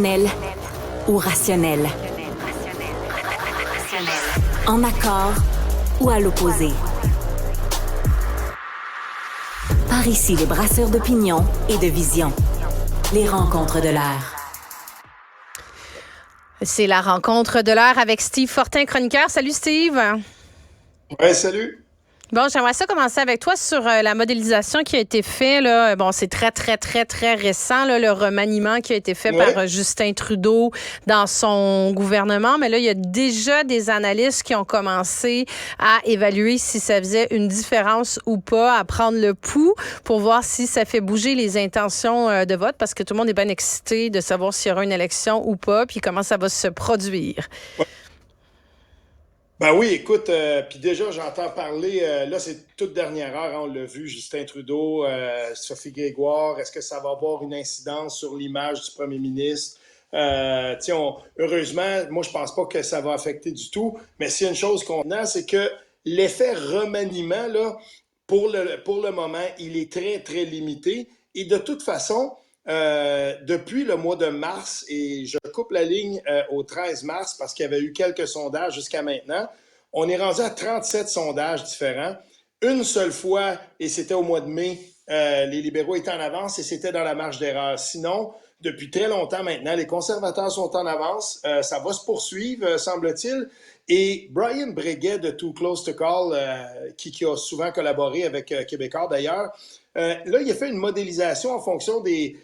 Émotionnel ou rationnel? En accord ou à l'opposé? Par ici, les brasseurs d'opinion et de vision. Les rencontres de l'heure. C'est la rencontre de l'heure avec Steve Fortin, chroniqueur. Salut Steve. Ouais, salut. Bon, j'aimerais ça commencer avec toi sur la modélisation qui a été faite. Là. Bon, c'est très récent, là, le remaniement qui a été fait par Justin Trudeau dans son gouvernement. Mais là, il y a déjà des analystes qui ont commencé à évaluer si ça faisait une différence ou pas, à prendre le pouls pour voir si ça fait bouger les intentions de vote, parce que tout le monde est bien excité de savoir s'il y aura une élection ou pas, puis comment ça va se produire. Ouais. Ben oui, écoute, puis déjà, j'entends parler, là, c'est toute dernière heure, hein, on l'a vu, Justin Trudeau, Sophie Grégoire, est-ce que ça va avoir une incidence sur l'image du premier ministre? Heureusement, moi, je pense pas que ça va affecter du tout, mais s'il y a une chose qu'on a, c'est que l'effet remaniement, là, pour le moment, il est très limité, et de toute façon, depuis le mois de mars, et je coupe la ligne au 13 mars parce qu'il y avait eu quelques sondages jusqu'à maintenant, on est rendu à 37 sondages différents. Une seule fois, et c'était au mois de mai, les libéraux étaient en avance et c'était dans la marge d'erreur. Sinon, depuis très longtemps maintenant, les conservateurs sont en avance. Ça va se poursuivre, semble-t-il. Et Brian Breguet de Too Close to Call, qui a souvent collaboré avec Québécois d'ailleurs, là, il a fait une modélisation en fonction des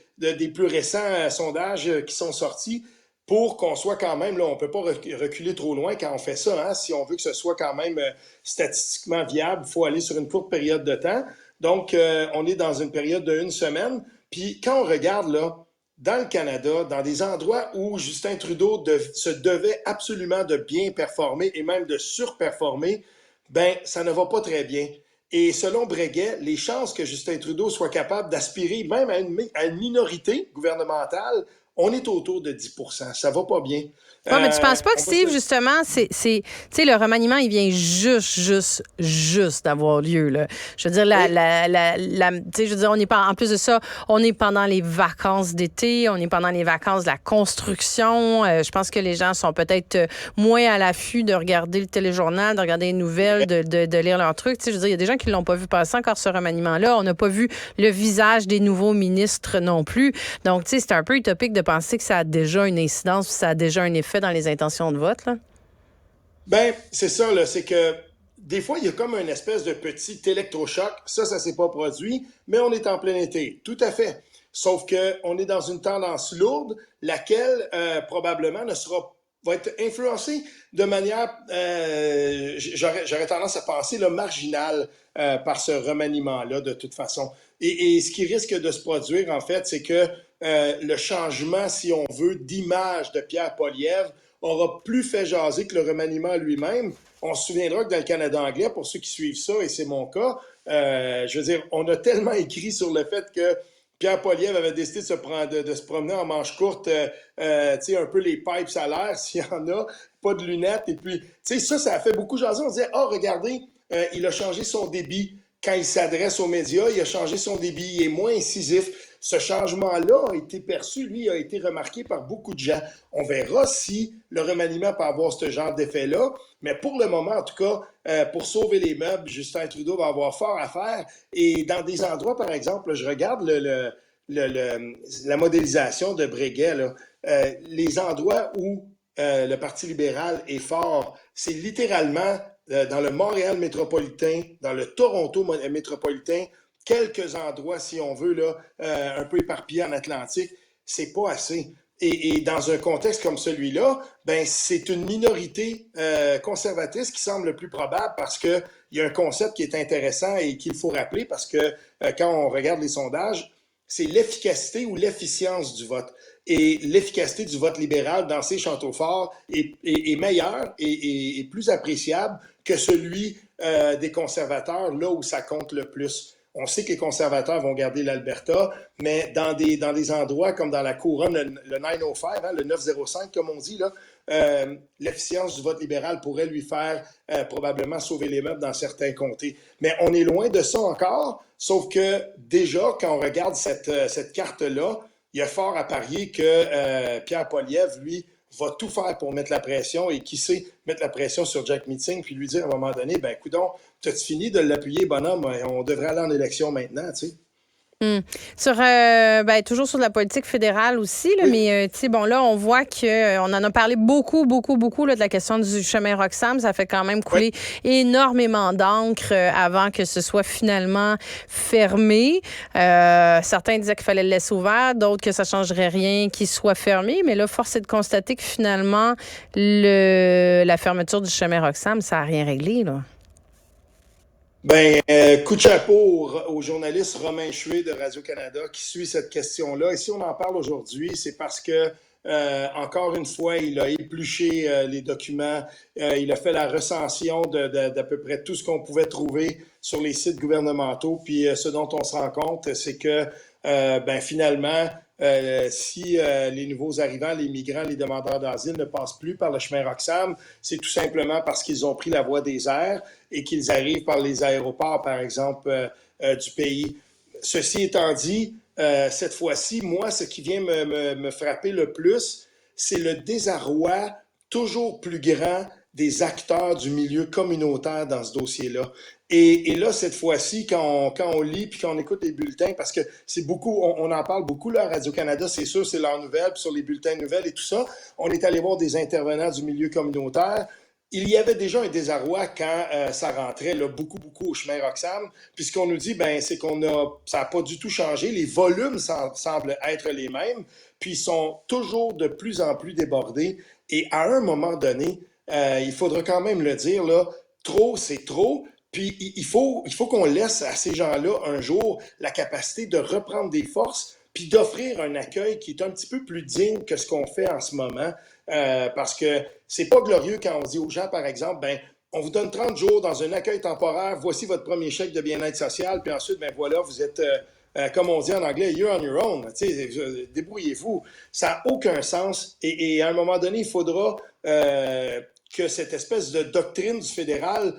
plus récents sondages qui sont sortis pour qu'on soit quand même, là, on ne peut pas reculer trop loin quand on fait ça. Hein? Si on veut que ce soit quand même statistiquement viable, il faut aller sur une courte période de temps. Donc, on est dans une période de 1 semaine. Puis, quand on regarde, là, dans le Canada, dans des endroits où Justin Trudeau se devait absolument de bien performer et même de surperformer, ben ça ne va pas très bien. Et selon Breguet, les chances que Justin Trudeau soit capable d'aspirer même à une minorité gouvernementale, on est autour de 10%. Ça va pas bien. Oui, mais tu penses pas que, Steve, justement, tu sais, le remaniement, il vient juste d'avoir lieu, là. Je veux dire, tu sais, je veux dire, on est pas, en plus de ça, on est pendant les vacances d'été, on est pendant les vacances de la construction. Je pense que les gens sont peut-être moins à l'affût de regarder le téléjournal, de regarder les nouvelles, de lire leurs trucs. Tu sais, je veux dire, il y a des gens qui l'ont pas vu passer encore, ce remaniement-là. On n'a pas vu le visage des nouveaux ministres non plus. Donc, tu sais, c'est un peu utopique de penser que ça a déjà une incidence, ça a déjà un effet dans les intentions de vote, là? Ben, c'est ça, là. C'est que des fois, il y a comme une espèce de petit électrochoc. Ça s'est pas produit, mais on est en plein été. Tout à fait. Sauf qu'on est dans une tendance lourde, laquelle, probablement, va être influencée de manière, j'aurais tendance à penser, là, marginale par ce remaniement-là, de toute façon. Et ce qui risque de se produire, en fait, c'est que le changement, si on veut, d'image de Pierre Poilievre aura plus fait jaser que le remaniement lui-même. On se souviendra que dans le Canada anglais, pour ceux qui suivent ça, et c'est mon cas, je veux dire, on a tellement écrit sur le fait que Pierre Poilievre avait décidé de se promener en manche courte, tu sais, un peu les pipes à l'air, s'il y en a, pas de lunettes. Et puis, tu sais, ça a fait beaucoup jaser. On disait, regardez, il a changé son débit. Quand il s'adresse aux médias, il a changé son débit, il est moins incisif. Ce changement-là a été perçu, lui, a été remarqué par beaucoup de gens. On verra si le remaniement peut avoir ce genre d'effet-là, mais pour le moment, en tout cas, pour sauver les meubles, Justin Trudeau va avoir fort à faire. Et dans des endroits, par exemple, je regarde la modélisation de Breguet, là, les endroits où le Parti libéral est fort, c'est littéralement dans le Montréal métropolitain, dans le Toronto métropolitain, quelques endroits, si on veut, là, un peu éparpillés en Atlantique, c'est pas assez. Et dans un contexte comme celui-là, ben c'est une minorité conservatrice qui semble le plus probable parce qu'il y a un concept qui est intéressant et qu'il faut rappeler parce que quand on regarde les sondages, c'est l'efficacité ou l'efficience du vote. Et l'efficacité du vote libéral dans ces châteaux forts est meilleure et plus appréciable que celui des conservateurs, là où ça compte le plus. On sait que les conservateurs vont garder l'Alberta, mais dans des endroits comme dans la couronne, le 905, hein, le 905, comme on dit, là, l'efficience du vote libéral pourrait lui faire probablement sauver les meubles dans certains comtés. Mais on est loin de ça encore, sauf que déjà, quand on regarde cette carte-là, il y a fort à parier que Pierre Poilievre, lui, va tout faire pour mettre la pression et qui sait mettre la pression sur Jack Meeting puis lui dire à un moment donné, ben coudonc, t'as-tu fini de l'appuyer, bonhomme? On devrait aller en élection maintenant, tu sais. Sur, toujours sur la politique fédérale aussi, là, Oui. mais tu sais, bon, là, on voit qu'on en a parlé beaucoup, beaucoup, beaucoup là, de la question du chemin Roxham. Ça fait quand même couler énormément d'encre avant que ce soit finalement fermé. Certains disaient qu'il fallait le laisser ouvert, d'autres que ça changerait rien qu'il soit fermé. Mais là, force est de constater que finalement, la fermeture du chemin Roxham, ça n'a rien réglé, là. Ben, coup de chapeau au journaliste Romain Chué de Radio-Canada qui suit cette question-là. Et si on en parle aujourd'hui, c'est parce que, encore une fois, il a épluché les documents, il a fait la recension d'à peu près tout ce qu'on pouvait trouver sur les sites gouvernementaux. Puis ce dont on se rend compte, c'est que, finalement, si les nouveaux arrivants, les migrants, les demandeurs d'asile ne passent plus par le chemin Roxham, c'est tout simplement parce qu'ils ont pris la voie des airs et qu'ils arrivent par les aéroports, par exemple, du pays. Ceci étant dit, cette fois-ci, moi, ce qui vient me frapper le plus, c'est le désarroi toujours plus grand des acteurs du milieu communautaire dans ce dossier-là. Et là, cette fois-ci, quand on lit puis quand on écoute les bulletins, parce que c'est beaucoup, on en parle beaucoup là à Radio-Canada, c'est sûr, c'est leurs nouvelles, puis sur les bulletins de nouvelles et tout ça, on est allé voir des intervenants du milieu communautaire. Il y avait déjà un désarroi quand ça rentrait là, beaucoup au chemin Roxham. Puis ce qu'on nous dit, ben, c'est ça n'a pas du tout changé. Les volumes semblent être les mêmes, puis ils sont toujours de plus en plus débordés. Et à un moment donné, il faudra quand même le dire, là, trop, c'est trop. Puis il faut qu'on laisse à ces gens-là un jour la capacité de reprendre des forces puis d'offrir un accueil qui est un petit peu plus digne que ce qu'on fait en ce moment. Parce que c'est pas glorieux quand on dit aux gens, par exemple, ben, on vous donne 30 jours dans un accueil temporaire, voici votre premier chèque de bien-être social, puis ensuite, ben voilà, vous êtes, comme on dit en anglais, you're on your own. Débrouillez-vous. Ça n'a aucun sens. Et à un moment donné, il faudra que cette espèce de doctrine du fédéral,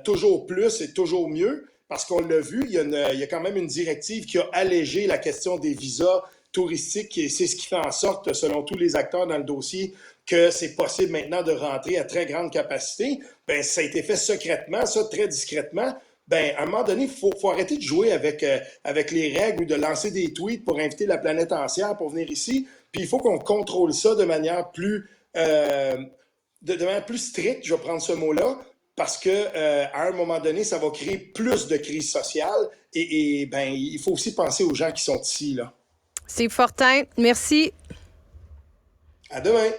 toujours plus et toujours mieux, parce qu'on l'a vu, il y a quand même une directive qui a allégé la question des visas touristiques et c'est ce qui fait en sorte, selon tous les acteurs dans le dossier, que c'est possible maintenant de rentrer à très grande capacité. Ben, ça a été fait secrètement, ça, très discrètement. Ben, à un moment donné, il faut arrêter de jouer avec les règles ou de lancer des tweets pour inviter la planète entière pour venir ici. Puis il faut qu'on contrôle ça de manière de manière plus stricte, je vais prendre ce mot-là, parce que à un moment donné, ça va créer plus de crise sociale et ben, il faut aussi penser aux gens qui sont ici, là. Steve Fortin, merci. À demain!